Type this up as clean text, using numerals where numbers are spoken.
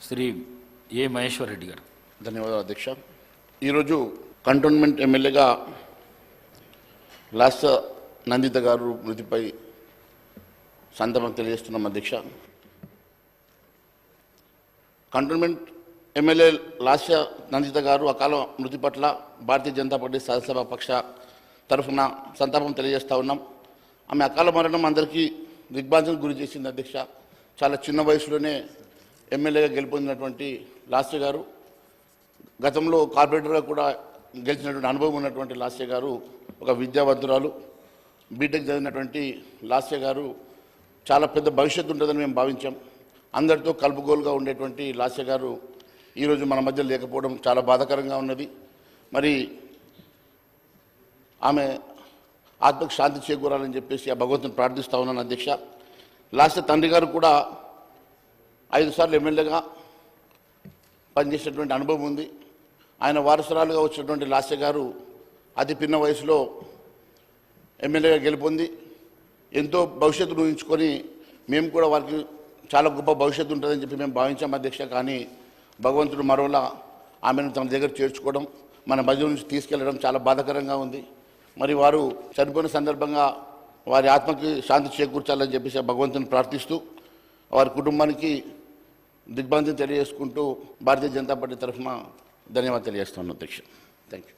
శ్రీ ఏ మహేశ్వర్ రెడ్డి గారు. ధన్యవాదాలు అధ్యక్ష. ఈరోజు కంటోన్మెంట్ ఎమ్మెల్యేగా లాస్య నందిత గారు మృతిపై సంతాపం తెలియజేస్తున్నాం అధ్యక్ష. కంటోన్మెంట్ ఎమ్మెల్యే లాస్య నందిత గారు అకాల మృతి పట్ల భారతీయ జనతా పార్టీ శాసనసభ పక్ష తరఫున సంతాపం తెలియజేస్తూ ఉన్నాం. ఆమె అకాల మరణం అందరికీ దిగ్భ్రాంతికి గురి చేసింది అధ్యక్ష. చాలా చిన్న వయసులోనే ఎమ్మెల్యేగా గెలుపొందినటువంటి లాస్య గారు, గతంలో కార్పొరేటర్గా కూడా గెలిచినటువంటి అనుభవం ఉన్నటువంటి లాస్య గారు, ఒక విద్యావంతురాలు, బీటెక్ చదివినటువంటి లాస్య గారు చాలా పెద్ద భవిష్యత్తు ఉంటుందని మేము భావించాం. అందరితో కలుపుగోలుగా ఉండేటువంటి లాస్య గారు ఈరోజు మన మధ్య లేకపోవడం చాలా బాధాకరంగా ఉన్నది. మరి ఆమె ఆత్మకు శాంతి చేకూరాలని చెప్పేసి ఆ భగవంతుని ప్రార్థిస్తూ ఉన్నాను అధ్యక్ష. లాస్య తండ్రి గారు కూడా 5 సార్లు ఎమ్మెల్యేగా పనిచేసినటువంటి అనుభవం ఉంది. ఆయన వారసురాలుగా వచ్చినటువంటి లాస్య గారు అతి పిన్న వయసులో ఎమ్మెల్యేగా గెలుపొంది ఎంతో భవిష్యత్తును ఊహించుకొని మేము కూడా వారికి చాలా గొప్ప భవిష్యత్తు ఉంటుందని చెప్పి మేము భావించాం అధ్యక్ష. కానీ భగవంతుడు మరోలా ఆమెను తన దగ్గర చేర్చుకోవడం, మన మధ్య నుంచి తీసుకెళ్లడం చాలా బాధాకరంగా ఉంది. మరి వారు చనిపోయిన సందర్భంగా వారి ఆత్మకి శాంతి చేకూర్చాలని చెప్పేసి భగవంతుని ప్రార్థిస్తూ వారి కుటుంబానికి దిగ్భ్రాంతిని తెలియజేసుకుంటూ భారతీయ జనతా పార్టీ తరఫున ధన్యవాదాలు తెలియజేస్తున్నాను అధ్యక్ష. Thank you.